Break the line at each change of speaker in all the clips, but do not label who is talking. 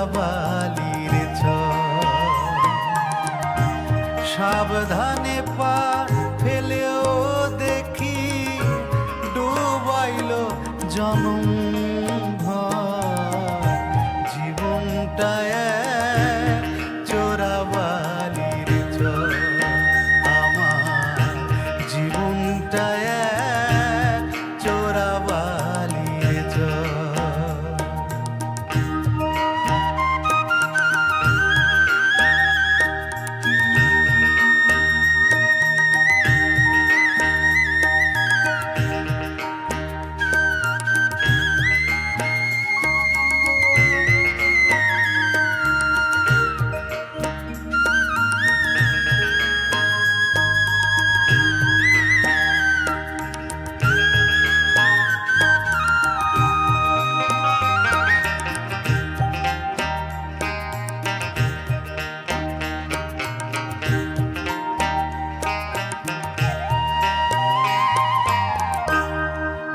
চোরাবালির ঝড়। সাবধানে পা ফেলেও দেখি ডুবাইল জনম ভর। জীবনটা এক চোরাবালির ঝড়। আমার জীবনটা এক চোরাবালির ঝড়।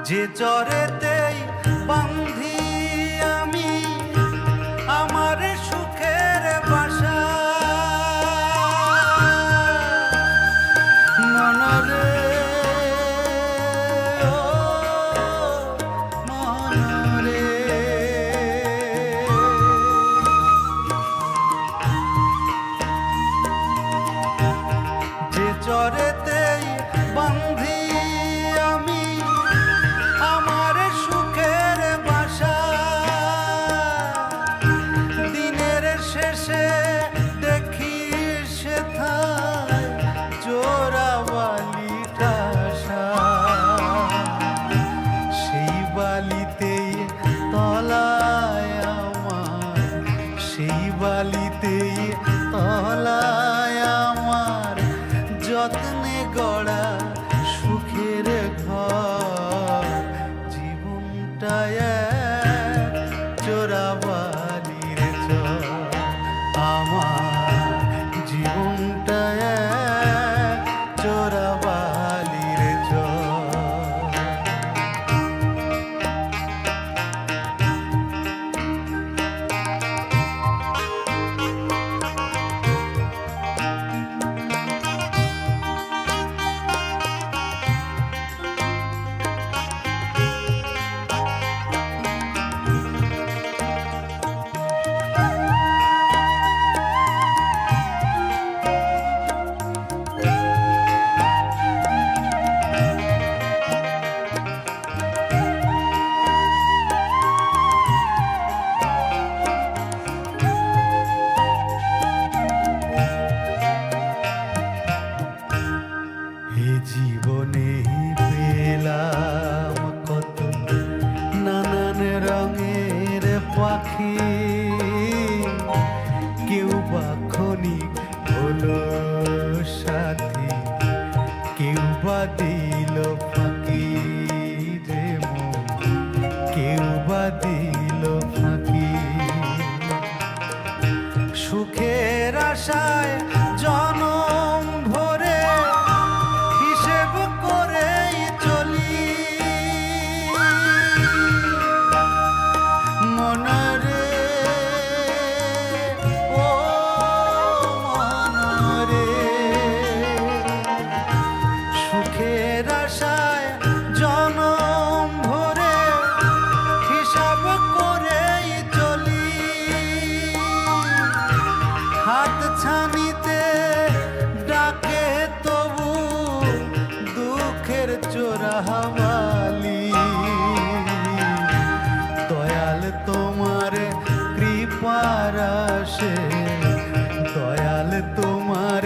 যে চরেতেই বান্ধি আমি আমার সুখের বাসা, মনরে ও মনরে। যে চরেতেই বান্ধি আমি আমার সুখের বাসা, দিনের শেষে দেখি সেথায় চোরাবালিটা সেই বালিতেই তলায় আমার, সেই বালিতেই তলায় আমার যত্নে গড়া সুখের ঘর। জীবনটা এক চোরাবালির ঝড়। আমার জীবনটা এক চোরাবালির ঝড়। জীবনে পেলাম কত নানান রঙের পাখি, কেউ বা ক্ষণিক হলো সাথী, কেউ বা দিল ফাঁকি রে মন, কেউ বা দিল ফাঁকি। সুখের আশায় জনম ভরে হিসেব করেই চলি, মনরে ও মনরে। সুখের আশায় জনম ভরে হিসাব করেই চলি, হাত ছানিতে ডাকে তবু দুঃখের চোরাবালি। দয়াল তোমার কৃপার আশে, দয়াল তোমার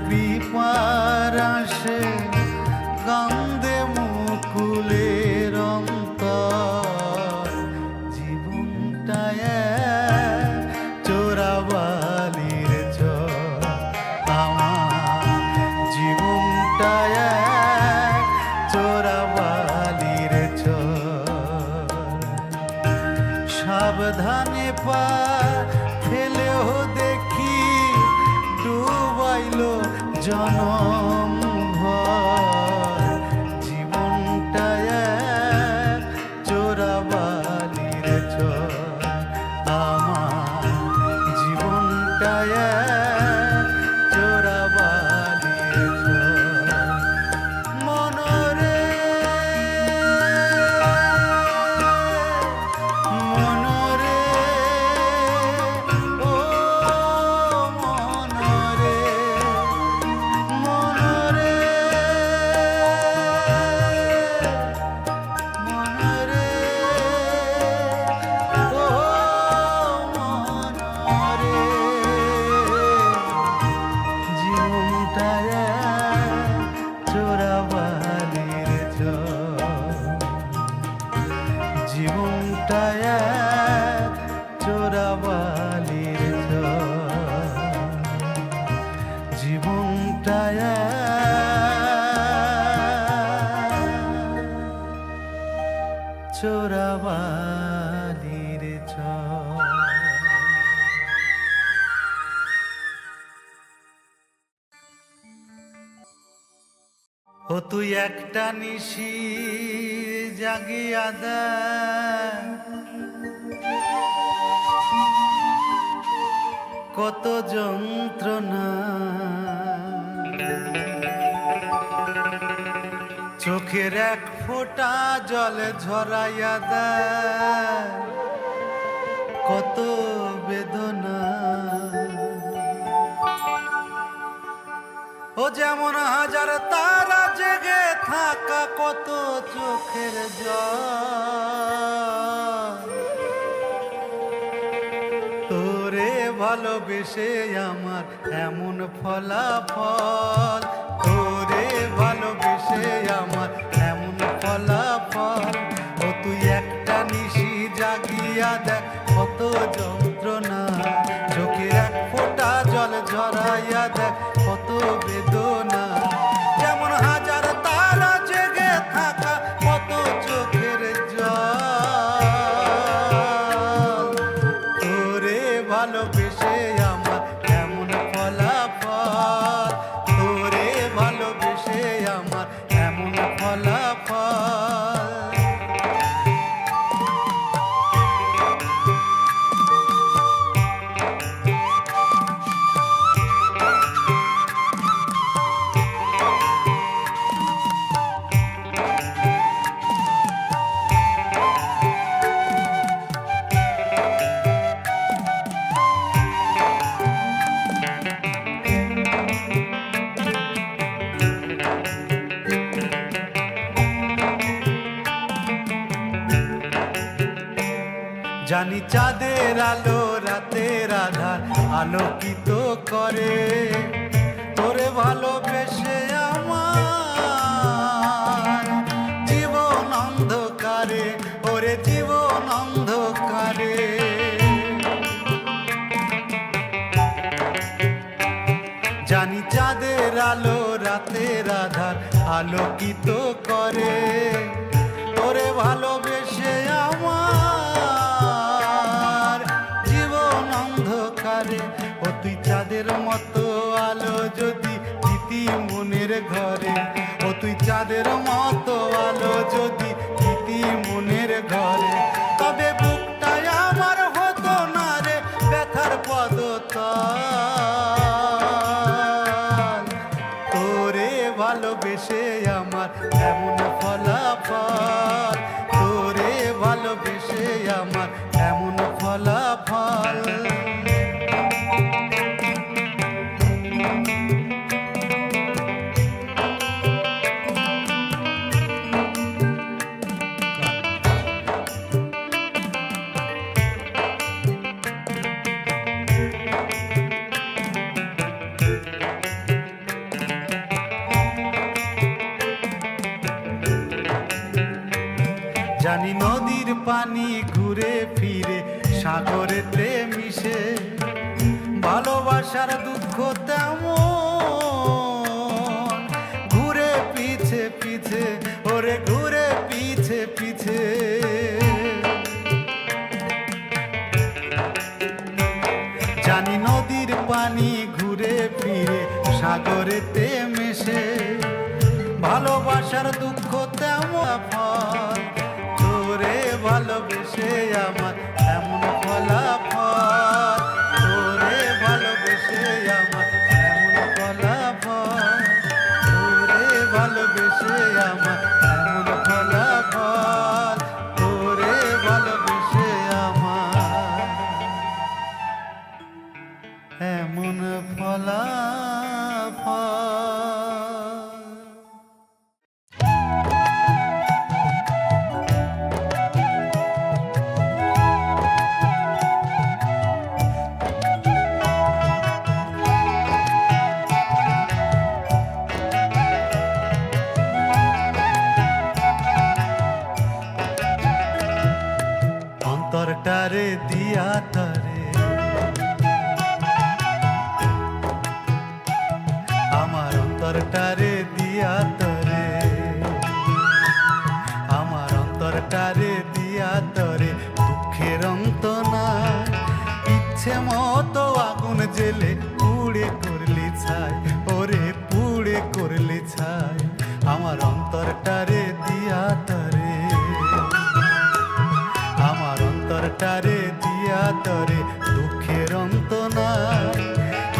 কৃপার আশে কান্দে মুকুলের অন্তর। জীবনটা এক চোরাবালির ঝড়। আমার জীবনটা এক চোরাবালির ঝড়। সাবধানে পা ফেলেও দেখি ডুবাইল জনম ভর। জীবনটা এক চোরাবালির ঝড়। আমার জীবনটা এক চোরাবালির জীবনটা চোরাবালির ও তুই একটা নিশি জাগিয়া দে কত যন্ত্রণা চোখের এক ফোঁটা জলে ঝরাইয়া দে কত বেদনা ও যেমন হাজার তারা জেগে থাকা কত চোখের জল তোরে ভালোবেসে আমার এমন ফলাফল তোরে ভালোবেসে আমার এমন ফলাফল ও তুই একটা নিশি জাগিয়া দেখ কত যন্ত্রণা চোখে এক ফোঁটা জল ঝরাইয়া দেখ কত বেদনা যেমন হাজার তারা জেগে থাকা কত চোখের জল তোরে ভালোবেসে আমার এমন ফলাফল তোরে ভালোবেসে আমার এমন ফলাফল জানি চাঁদের আলো রাতের আধার আলোকিত করে তোরে ভালোবেসে আমার জীবন অন্ধকারে ওরে জীবন অন্ধকারে জানি চাঁদের আলো রাতের আধার আলোকিত করে তোরে ভালোবেসে আমার জীবন অন্ধকারে ও তুই চাঁদের মতো আলো যদি দিতি মনের ঘরে ও তুই চাঁদের মতো আলো যদি দিতি মনের ঘরে তবে বুকটাই আমার হতো না রে ব্যথার পদতল তোরে ভালোবেসে আমার এমন ফলাফল তোরে ভালোবেসে আমার এমন ফলাফল জানি নদীর পানি ঘুরে ফিরে সাগরেতে মিশে ভালোবাসার দুঃখ তেমন ঘুরে পিছে পিছে ওরে ঘুরে পিছে পিছে জানি নদীর পানি ঘুরে ফিরে সাগরেতে মিশে ভালোবাসার দুঃখ তেমন ফল তোরে ভালোবেসে আমার এমন ফলাফল তোরে ভালোবেসে আমার এমন ফলাফল তোরে ভালোবেসে আমার এমন ফলাফল তোরে ভালোবেসে আমার এমন ফলাফল অন্তরটারে দিয়া তরে, আমার অন্তরটারে দিয়া তরে, আমার অন্তরটারে দিয়া তরে, দুঃখের অন্ত নাই, ইচ্ছে মতো আগুন জেলে পুড়ে করলি ছাই, ওরে পুড়ে করলি ছাই, আমার অন্তরটারে দিয়া তরে, আমার অন্তরটারে দিয়া তরে, দুঃখের অন্ত নাই,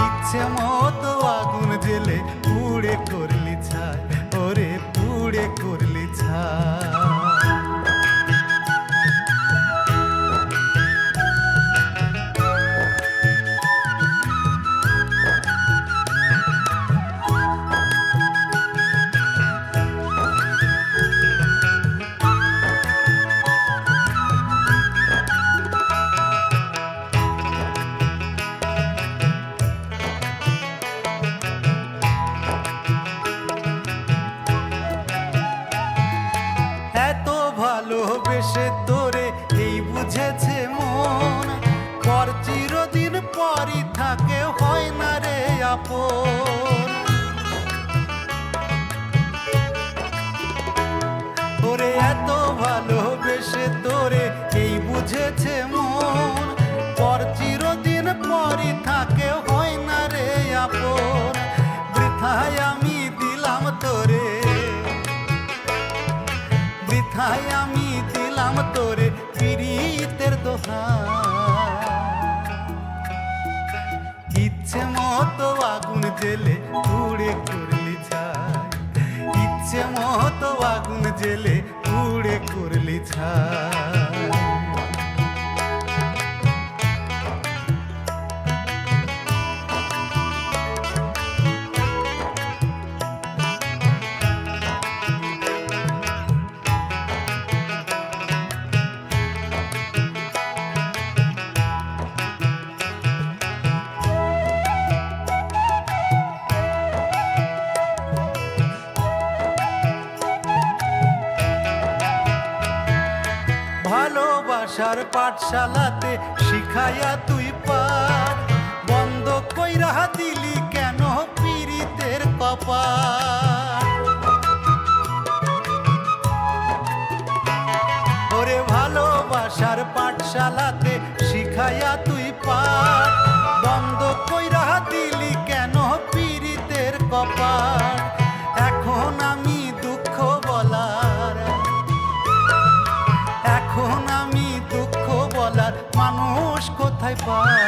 ইচ্ছে মতো আগুন জেলে পুড়ে করলি ছাই, ওরে পুড়ে করলি ছাই। এত ভালোবেসে তোরে এই বুঝেছে মন, পর চিরদিন পরই থাকে হয় না রে আপন, ওরে এত ভালোবেসে তোরে এই বুঝেছে মন, পর চিরদিন পরই থাকে হয় না রে আপন, বৃথায় আমি দিলাম তোরে, বৃথায় আমি দিলাম তোরে পীড়িতের দোহাই, ইচ্ছে মতো আগুন জেলে পুড়ে করলি ছাই, ইচ্ছে মতো আগুন জেলে পুড়ে করলি ছাই। ভালোবাসার পাঠশালাতে শিখাইয়া তুই পার, বন্ধ কইরা দিলি কেন পীড়িতের কপাল, ওরে ভালোবাসার পাঠশালাতে শিখাইয়া তুই পার, বন্ধ কইরা দিলি কেন পীড়িতের কপাল, এখন আমি দুঃখ বলার, এখন আমি দুঃখ বলার মানুষ কোথায় পাই,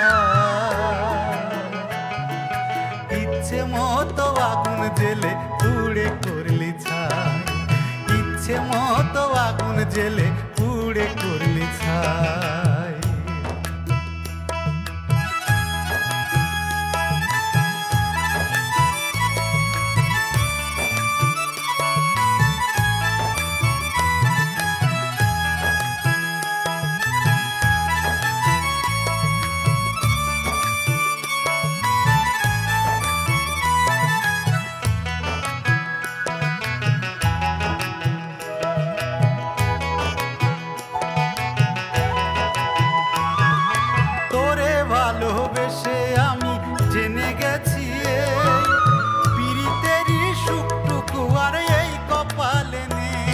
ইচ্ছে মতো আগুন জেলে পুড়ে করলি ছাই, ইচ্ছে মতো আগুন জেলে পুড়ে করলি ছাই। ভালোবেসে আমি জেনে গেছি পীড়িতেরই সুখটুকু আর এই কপালে নেই,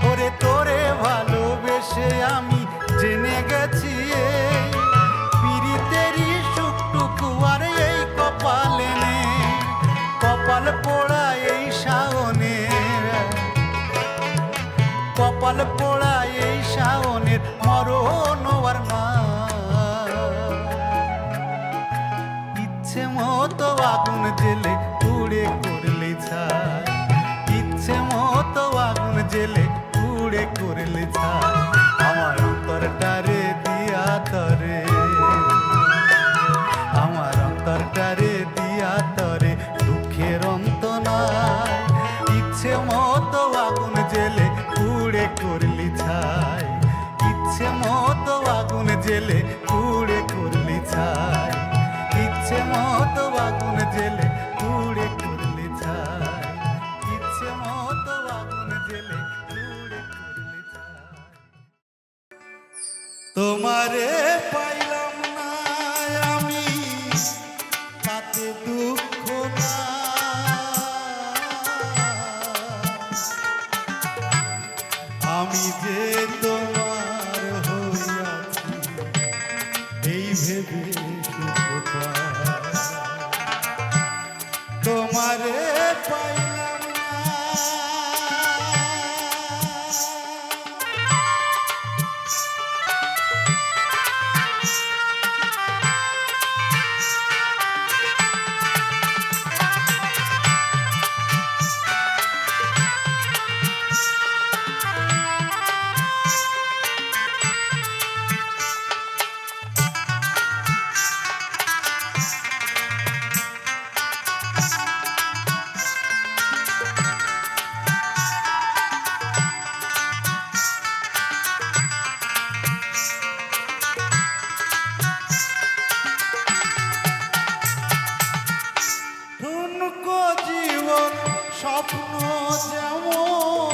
ওরে তোরে ভালোবেসে আমি জেনে গেছি পীড়িতেরই সুখটুকু আর এই কপালে নেই, কপাল পোড়া এই শাওনের, কপাল পোড়া এই শাওনের মরণ আর না, ইচ্ছে মতো আগুন জেলে পুড়ে করলি ছাই, ইচ্ছে মতো আগুন জেলে পুড়ে করলি ছাই, আমার অন্তরটারে দিয়া তরে, আমার অন্তরটারে দিয়া তরে, দুঃখের অন্ত নাই, ইচ্ছে মতো আগুন জেলে পুড়ে করলি ছাই, ইচ্ছে মতো আগুন জেলে পুড়ে করলি ছাই, ইচ্ছে মতো আগুন জেলে পুড়ে করলি ছাই, ইচ্ছে মতো আগুন জেলে জুড়ে করলে চাই। তোমারে পাইলাম না আমি তাতে দুঃখ না, আমি যে তোমার হইয়াছি এই ভেবে সুখ পাই। তোমারে পাইলাম না স্বপ্ন যেমন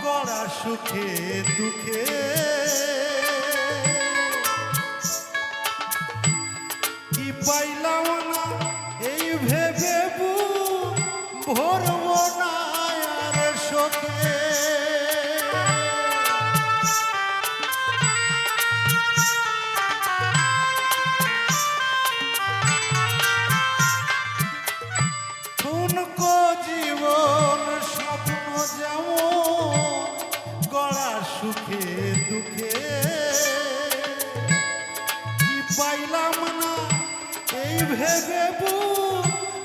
গড়া সুখে দুঃখে, কি পাইলাম না এই ভেবে ভরব না আর শোকে। জীবন স্বপ্ন যেমন গড়া সুখে দুঃখে, কি পাইলাম না এই ভেবে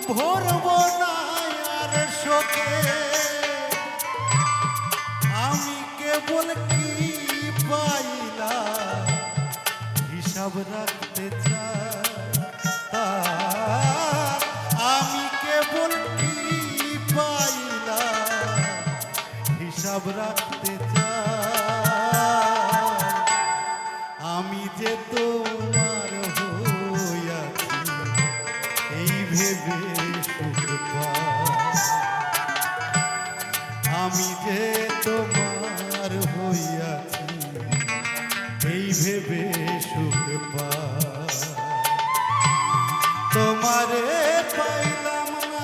ভরব না আর শোকে। আমি কেবল কি পাইলাম হিসাব রাখতে চাই, আমি কেবল হিসাব রাখতে চাই। আমি যে তোমার হইয়াছি এই ভেবে সুখ পাই, আমি যে তোমার হইয়াছি এই ভেবে সুখ পাই। তোমারে পাইলাম না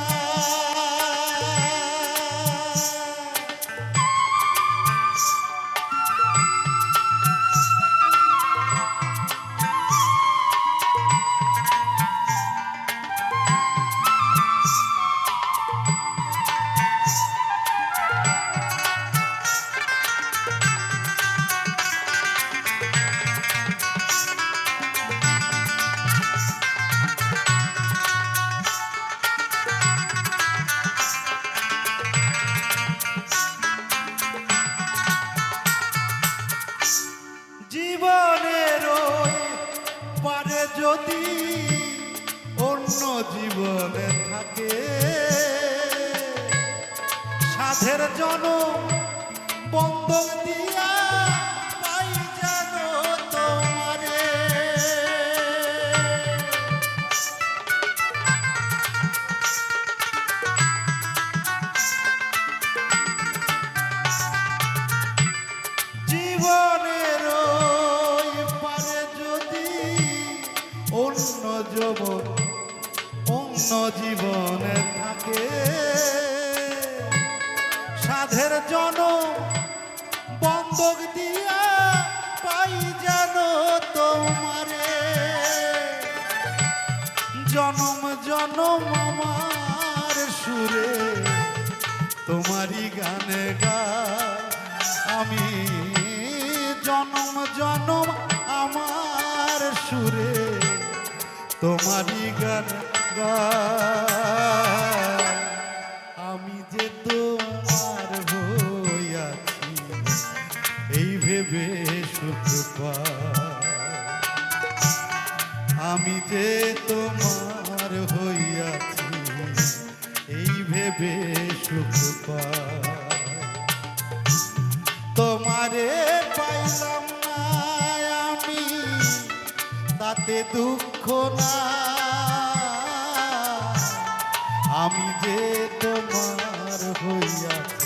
যদি অন্য জীবনে থাকে, সাধের জনম বন্ধন দিয়া পাই যেন তোমারে। জীবনের অন্য জীবনে থাকে, সাধের জনম বন্ধক দিয়া পাই যেন তোমারে। জনম জনম আমার সুরে তোমারই গানে গাই আমি, জনম জনম আমার সুরে তোমারই গান গাই। আমি যে তোমার হইয়াছি এই ভেবে সুখ পাই, আমি যে তোমার হইয়াছি এই ভেবে সুখ পাই। তোমারে পাইলাম না আমি তাতে দুঃখ না, আমি যে তোমার হইয়াছি